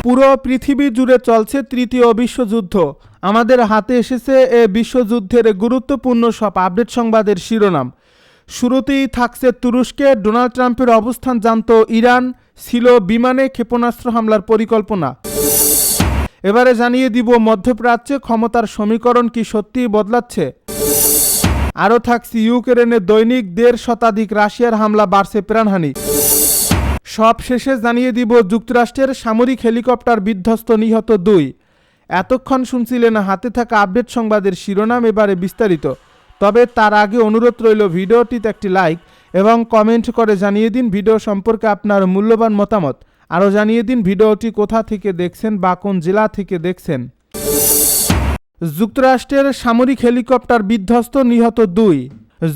পুরো পৃথিবী জুড়ে চলছে তৃতীয় বিশ্বযুদ্ধ। আমাদের হাতে এসেছে এ বিশ্বযুদ্ধের গুরুত্বপূর্ণ সব আপডেট সংবাদের শিরোনাম। শুরুতেই থাকছে তুরস্কে ডোনাল্ড ট্রাম্পের অবস্থান জানত ইরান, ছিল বিমানে ক্ষেপণাস্ত্র হামলার পরিকল্পনা। এবারে জানিয়ে দিব মধ্যপ্রাচ্যে ক্ষমতার সমীকরণ কি সত্যিই বদলাচ্ছে। আরও থাকছে ইউক্রেনে দৈনিক 1.5 শতাধিক রাশিয়ার হামলা, বাড়ছে প্রাণহানি। সব শেষে জানিয়ে দিব যুক্তরাষ্ট্রের সামরিক হেলিকপ্টার বিধ্বস্ত, নিহত 2। এতক্ষণ শুনছিলেন হাতে থাকা আপডেট সংবাদের শিরোনাম, এবারে বিস্তারিত। তবে তার আগে অনুরোধ রইল ভিডিওটিতে একটি লাইক এবং কমেন্ট করে জানিয়ে দিন ভিডিও সম্পর্কে আপনার মূল্যবান মতামত। আরও জানিয়ে দিন ভিডিওটি কোথা থেকে দেখছেন বা কোন জেলা থেকে দেখছেন। যুক্তরাষ্ট্রের সামরিক হেলিকপ্টার বিধ্বস্ত, নিহত 2।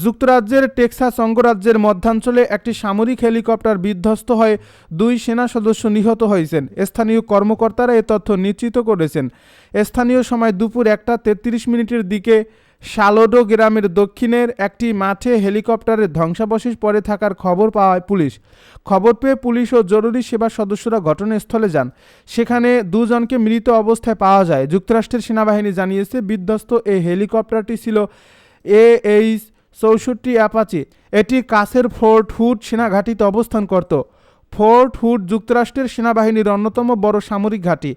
যুক্তরাজ্যের টেক্সাস অঙ্গরাজ্যের মধ্যাঞ্চলে একটি সামরিক হেলিকপ্টার বিধ্বস্ত হয়ে 2 সেনা সদস্য নিহত হয়েছেন। স্থানীয় কর্মকর্তারা এ তথ্য নিশ্চিত করেছেন। স্থানীয় সময় দুপুর 1:33 দিকে শালোডো গ্রামের দক্ষিণের একটি মাঠে হেলিকপ্টারের ধ্বংসাবশেষ পড়ে থাকার খবর পাওয়ায় পুলিশ। খবর পেয়ে পুলিশ ও জরুরি সেবা সদস্যরা ঘটনাস্থলে যান। সেখানে 2 জনকে মৃত অবস্থায় পাওয়া যায়। যুক্তরাষ্ট্রের সেনাবাহিনী জানিয়েছে বিধ্বস্ত এই হেলিকপ্টারটি ছিল AH-64 অ্যাপাচি। এটি কাছের ফোর্ট হুড সেনাঘাঁটিতে অবস্থান করত। ফোর্ট হুড যুক্তরাষ্ট্রের সেনাবাহিনীর অন্যতম বড় সামরিক ঘাঁটি।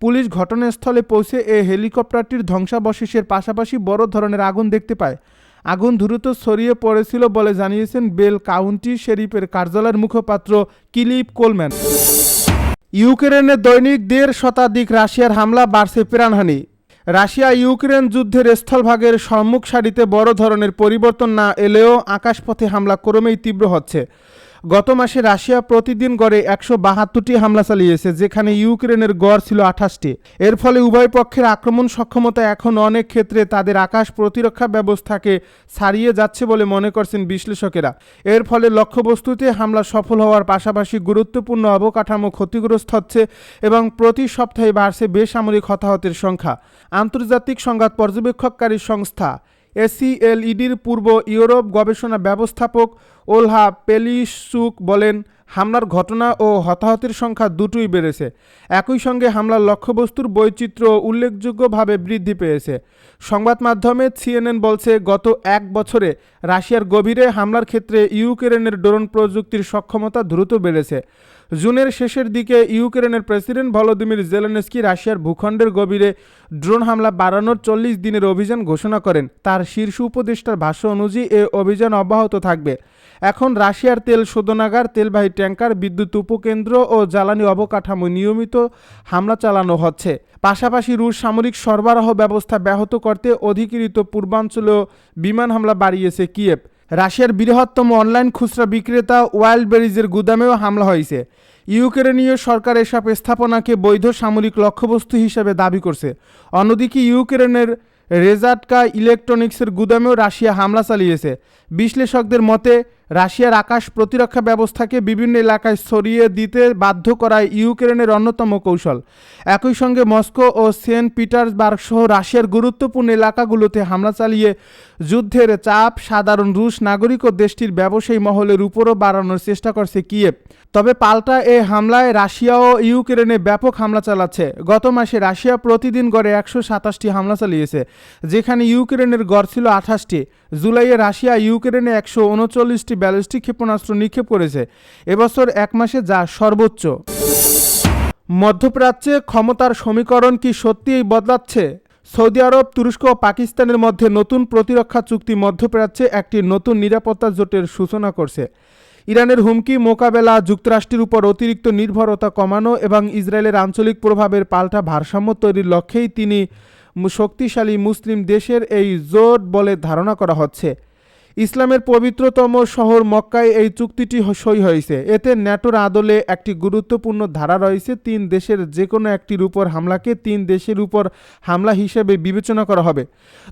পুলিশ ঘটনাস্থলে পৌঁছে এই হেলিকপ্টারটির ধ্বংসাবশেষের পাশাপাশি বড় ধরনের আগুন দেখতে পায়। আগুন দ্রুত ছড়িয়ে পড়েছিল বলে জানিয়েছেন বেল কাউন্টি শেরিফের কার্যালয়ের মুখপাত্র কিলিপ কোলম্যান। ইউক্রেনে দৈনিক 1.5 শতাধিক রাশিয়ার হামলা, বাড়ছে প্রাণহানি। রাশিয়া ইউক্রেন যুদ্ধের স্থলভাগের সম্মুখ সারিতে বড় ধরনের পরিবর্তন না এলেও আকাশপথে হামলা ক্রমেই তীব্র হচ্ছে। গত মাসে রাশিয়া প্রতিদিন গড়ে 172টি হামলা চালিয়েছে, যেখানে ইউক্রেনের গড় ছিল 28টি। এর ফলে উভয় পক্ষের আক্রমণ সক্ষমতা এখন অনেক ক্ষেত্রে তাদের আকাশ প্রতিরক্ষা ব্যবস্থাকে ছাড়িয়ে যাচ্ছে বলে মনে করছেন বিশ্লেষকেরা। এর ফলে লক্ষ্যবস্তুতে হামলা সফল হওয়ার পাশাপাশি গুরুত্বপূর্ণ অবকাঠামো ক্ষতিগ্রস্ত হচ্ছে এবং প্রতি সপ্তাহে বাড়ছে বেসামরিক হতাহতের সংখ্যা। আন্তর্জাতিক সংঘাত পর্যবেক্ষককারী সংস্থা এসিএলইডির পূর্ব ইউরোপ গবেষণা ব্যবস্থাপক ওলহা পেলিসুক বলেন, হামলার ঘটনা ও হতাহতের সংখ্যা দুটোই বেড়েছে। একই সঙ্গে হামলার লক্ষ্যবস্তুর বৈচিত্র্য উল্লেখযোগ্যভাবে বৃদ্ধি পেয়েছে। সংবাদ মাধ্যমে সিএনএন বলছে, গত 1 বছরে রাশিয়ার গভীরে হামলার ক্ষেত্রে ইউক্রেনের ড্রোন প্রযুক্তির সক্ষমতা দ্রুত বেড়েছে। জুনের শেষের দিকে ইউক্রেনের প্রেসিডেন্ট ভলোদিমির জেলেনস্কি রাশিয়ার ভূখণ্ডের গভীরে ড্রোন হামলা বাড়ানোর 40 দিনের অভিযান ঘোষণা করেন। তার শীর্ষ উপদেষ্টার ভাষ্য অনুযায়ী এ অভিযান অব্যাহত থাকবে। এখন রাশিয়ার তেল শোধনাগার, তেলবাহী ট্যাঙ্কার, বিদ্যুৎ উপকেন্দ্র ও জ্বালানি অবকাঠামো নিয়মিত হামলা চালানো হচ্ছে। পাশাপাশি রুশ সামরিক সরবরাহ ব্যবস্থা ব্যাহত করতে অধিকৃত পূর্বাঞ্চলীয় বিমান হামলা বাড়িয়েছে কিয়েভ। রাশিয়ার বৃহত্তম অনলাইন খুচরা বিক্রেতা ওয়াইল্ডবেরিজের গুদামেও হামলা হয়েছে। ইউক্রেনীয় সরকার এসব স্থাপনাকে বৈধ সামরিক লক্ষ্যবস্তু হিসেবে দাবি করছে। অন্যদিকে ইউক্রেনের রেজাটকা ইলেকট্রনিক্সের গুদামেও রাশিয়া হামলা চালিয়েছে। বিশ্লেষকদের মতে, রাশিয়ার আকাশ প্রতিরক্ষা ব্যবস্থাকে বিভিন্ন এলাকায় ছড়িয়ে দিতে বাধ্য করায় ইউক্রেনের অন্যতম কৌশল। একই সঙ্গে মস্কো ও সেন্ট পিটার্সবার্গ সহ রাশিয়ার গুরুত্বপূর্ণ এলাকাগুলোতে হামলা চালিয়ে যুদ্ধের চাপ সাধারণ রুশ নাগরিক ও দেশটির ব্যবসায়ী মহলের উপরও বাড়ানোর চেষ্টা করছে কিয়েভ। তবে পাল্টা এ হামলায় রাশিয়া ও ইউক্রেনে ব্যাপক হামলা চালাচ্ছে। গত মাসে রাশিয়া প্রতিদিন গড়ে 127টি হামলা চালিয়েছে, যেখানে ইউক্রেনের গড় ছিল 28টি। জুলাইয়ে রাশিয়া ইউক্রেনে 139টি ব্যালিস্টিক ক্ষেপণাস্ত্র নিক্ষেপ করেছে, এবছর 1 মাসে যা সর্বোচ্চ। মধ্যপ্রাচ্যে ক্ষমতার সমীকরণ কি সত্যিই বদলাচ্ছে? সৌদি আরব, তুরস্ক ও পাকিস্তানের মধ্যে নতুন প্রতিরক্ষা চুক্তি মধ্যপ্রাচ্যে একটি নতুন নিরাপত্তা জোটের সূচনা করছে। ইরানের হুমকি মোকাবেলা, যুক্তরাষ্ট্রের উপর অতিরিক্ত নির্ভরতা কমানো এবং ইসরায়েলের আঞ্চলিক প্রভাবের পাল্টা ভারসাম্য তৈরির লক্ষ্যেই তিনি শক্তিশালী মুসলিম দেশের এই জোট বলে ধারণা করা হচ্ছে। ইসলামের পবিত্রতম শহর মক্কায় এই চুক্তিটি সই হয়েছে। এতে ন্যাটোর আদলে একটি গুরুত্বপূর্ণ ধারা রয়েছে, 3 দেশের যে কোনো একটির উপর হামলাকে 3 দেশের উপর হামলা হিসেবে বিবেচনা করা হবে।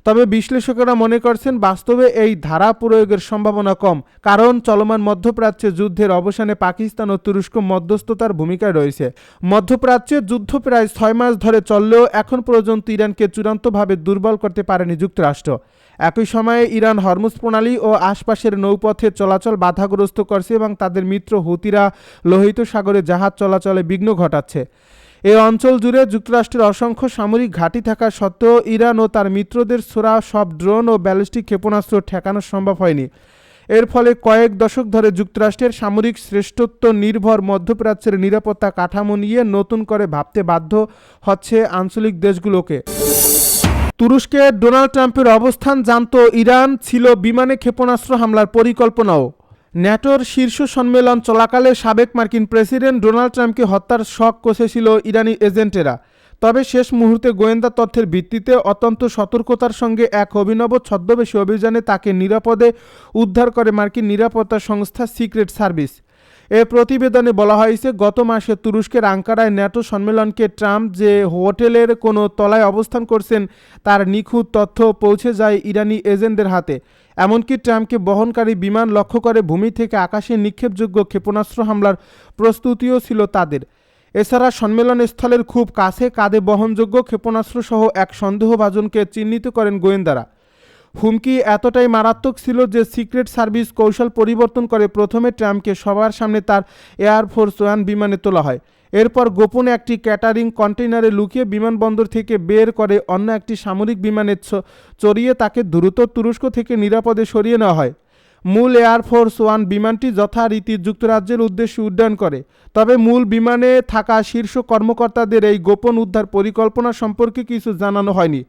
তবে বিশ্লেষকেরা মনে করছেন বাস্তবে এই ধারা প্রয়োগের সম্ভাবনা কম, কারণ চলমান মধ্যপ্রাচ্যে যুদ্ধের অবসানে পাকিস্তান ও তুরস্ক মধ্যস্থতার ভূমিকায় রয়েছে। মধ্যপ্রাচ্যে যুদ্ধ প্রায় 6 মাস ধরে চললেও এখন পর্যন্ত ইরানকে চূড়ান্তভাবে দুর্বল করতে পারেনি যুক্তরাষ্ট্র। একই সময়ে ইরান হরমুজ প্রণালী ও আশপাশের নৌপথে চলাচল বাধাগ্রস্ত করছে এবং তাদের মিত্র হুতিরা লোহিত সাগরে জাহাজ চলাচলে বিঘ্ন ঘটাচ্ছে। এই অঞ্চল জুড়ে যুক্তরাষ্ট্রের অসংখ্য সামরিক ঘাঁটি থাকা সত্ত্বেও ইরান ও তার মিত্রদের ছোড়া সব ড্রোন ও ব্যালিস্টিক ক্ষেপণাস্ত্র ঠেকানো সম্ভব হয়নি। এর ফলে কয়েক দশক ধরে যুক্তরাষ্ট্রের সামরিক শ্রেষ্ঠত্ব নির্ভর মধ্যপ্রাচ্যের নিরাপত্তা কাঠামো নিয়ে নতুন করে ভাবতে বাধ্য হচ্ছে আঞ্চলিক দেশগুলোকে। তুরস্কে ডোনাল্ড ট্রাম্পের অবস্থান জানত ইরান, ছিল বিমানে ক্ষেপণাস্ত্র হামলার পরিকল্পনাও। ন্যাটোর শীর্ষ সম্মেলন চলাকালে সাবেক মার্কিন প্রেসিডেন্ট ডোনাল্ড ট্রাম্পকে হত্যার শক কষেছিল ইরানি এজেন্টেরা। তবে শেষ মুহূর্তে গোয়েন্দা তথ্যের ভিত্তিতে অত্যন্ত সতর্কতার সঙ্গে এক অভিনব ছদ্মবেশী অভিযানে তাকে নিরাপদে উদ্ধার করে মার্কিন নিরাপত্তা সংস্থা সিক্রেট সার্ভিস। এ প্রতিবেদনে বলা হয়েছে, গত মাসে তুরস্কের আঙ্কারায় ন্যাটো সম্মেলনকে ট্রাম্প যে হোটেলের কোনো তলায় অবস্থান করছেন তার নিখুঁত তথ্য পৌঁছে যায় ইরানি এজেন্টদের হাতে। এমনকি ট্রাম্পকে বহনকারী বিমান লক্ষ্য করে ভূমি থেকে আকাশে নিক্ষেপযোগ্য ক্ষেপণাস্ত্র হামলার প্রস্তুতিও ছিল তাদের। এছাড়া সম্মেলন স্থলের খুব কাছে কাঁধে বহনযোগ্য ক্ষেপণাস্ত্রসহ এক সন্দেহভাজনকে চিহ্নিত করেন গোয়েন্দারা। হুমকি এতটাই মারাত্মক ছিল যে সিক্রেট সার্ভিস কৌশল পরিবর্তন করে প্রথমে ট্রাম্পকে সবার সামনে তার এয়ারফোর্স ওয়ান বিমানে তোলা হয়। এরপর গোপনে একটি ক্যাটারিং কন্টেইনারে লুকিয়ে বিমানবন্দর থেকে বের করে অন্য একটি সামরিক বিমানে চড়িয়ে তাকে দ্রুত তুরস্ক থেকে নিরাপদে সরিয়ে নেওয়া হয়। মূল এয়ারফোর্স ওয়ান বিমানটি যথারীতি যুক্তরাজ্যের উদ্দেশ্যে উড্ডয়ন করে। তবে মূল বিমানে থাকা শীর্ষ কর্মকর্তাদের এই গোপন উদ্ধার পরিকল্পনা সম্পর্কে কিছু জানানো হয়নি।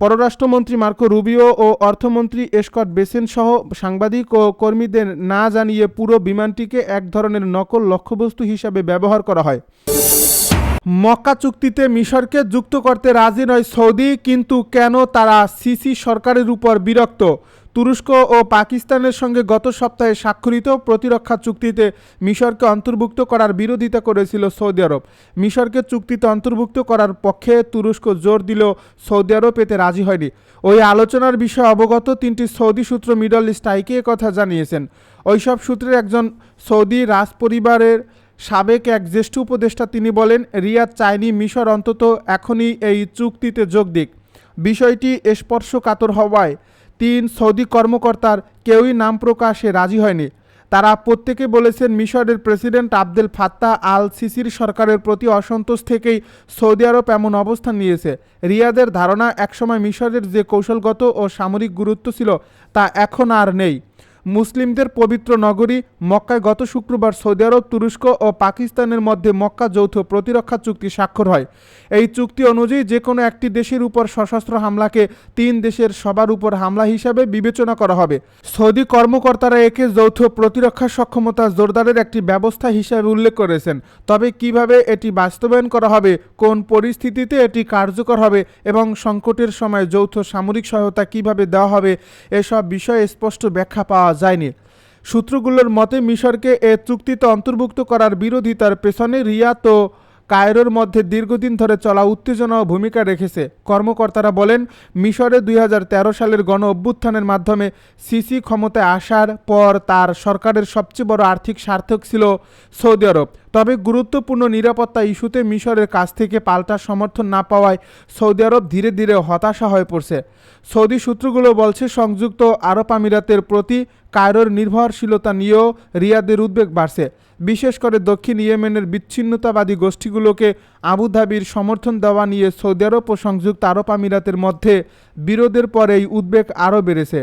পররাষ্ট্রমন্ত্রী মার্কো রুবিও ও অর্থমন্ত্রী স্কট বেসেন্ট সহ সাংবাদিক ও কর্মীদের না জানিয়ে পুরো বিমানটিকে এক ধরনের নকল লক্ষ্যবস্তু হিসাবে ব্যবহার করা হয়। মক্কা চুক্তিতে মিশরকে যুক্ত করতে রাজি নয় সৌদি, কিন্তু কেন তারা সিসি সরকারের উপর বিরক্ত? তুরস্ক ও পাকিস্তানের সঙ্গে গত সপ্তাহে স্বাক্ষরিত প্রতিরক্ষা চুক্তিতে মিশরকে অন্তর্ভুক্ত করার বিরোধিতা করেছিল সৌদি আরব। মিশরকে চুক্তিতে অন্তর্ভুক্ত করার পক্ষে তুরস্ক জোর দিলেও সৌদি আরব এতে রাজি হয়নি। ওই আলোচনার বিষয়ে অবগত তিনটি সৌদি সূত্র মিডল ইস্ট আইকে একথা জানিয়েছেন। ওইসব সূত্রের একজন সৌদি রাজপরিবারের সাবেক এক জ্যেষ্ঠ উপদেষ্টা তিনি বলেন, রিয়াদ চায়নি মিশর অন্তত এখনই এই চুক্তিতে যোগ দিক। বিষয়টি স্পর্শকাতর হওয়ায় তিন সৌদি কর্মকর্তার কেউই নাম প্রকাশে রাজি হয়নি। তারা প্রত্যেকে বলেছেন, মিশরের প্রেসিডেন্ট আবদেল ফাত্তাহ আল সিসির সরকারের প্রতি অসন্তোষ থেকেই সৌদি আরব এমন অবস্থান নিয়েছে। রিয়াদের ধারণা, একসময় মিশরের যে কৌশলগত ও সামরিক গুরুত্ব ছিল তা এখন আর নেই। মুসলিমদের পবিত্র নগরী মক্কায় গত শুক্রবার সৌদি আরব, তুরস্ক ও পাকিস্তানের মধ্যে মক্কা যৌথ প্রতিরক্ষা চুক্তি স্বাক্ষর হয়। এই চুক্তি অনুযায়ী যে কোনো একটি দেশের উপর সশস্ত্র হামলাকে তিন দেশের সবার উপর হামলা হিসাবে বিবেচনা করা হবে। সৌদি কর্মকর্তারা একে যৌথ প্রতিরক্ষা সক্ষমতা জোরদারের একটি ব্যবস্থা হিসাবে উল্লেখ করেছেন। তবে কিভাবে এটি বাস্তবায়ন করা হবে, কোন পরিস্থিতিতে এটি কার্যকর হবে এবং সংকটের সময় যৌথ সামরিক সহায়তা কিভাবে দেওয়া হবে, এসব বিষয়ে স্পষ্ট ব্যাখ্যা পাওয়া যায়নি। সূত্রগুলোর মতে, মিশরকে এ চুক্তিতে অন্তর্ভুক্ত করার বিরোধিতার পেছনে রিয়াদ ও কায়রোর মধ্যে দীর্ঘদিন ধরে চলা উত্তেজনা ও ভূমিকা রেখেছে। কর্মকর্তারা বলেন, মিশরে 2013 সালের গণ অভ্যুত্থানের মাধ্যমে সিসি ক্ষমতায় আসার পর তার সরকারের সবচেয়ে বড় আর্থিক স্বার্থক ছিল সৌদি আরব। তবে গুরুত্বপূর্ণ নিরাপত্তা ইস্যুতে মিশরের কাছ থেকে পাল্টা সমর্থন না পাওয়ায় সৌদি আরব ধীরে ধীরে হতাশা হয়ে পড়ছে। সৌদি সূত্রগুলো বলছে, সংযুক্ত আরব আমিরাতের প্রতি কায়রোর নির্ভরশীলতা নিয়েও রিয়াদের উদ্বেগ বাড়ছে। বিশেষ করে দক্ষিণ ইয়েমেনের বিচ্ছিন্নতাবাদী গোষ্ঠীগুলোকে আবুধাবির সমর্থন দেওয়া নিয়ে সৌদি আরব ও সংযুক্ত আরব আমিরাতের মধ্যে বিরোধের পর এই উদ্বেগ আরও বেড়েছে।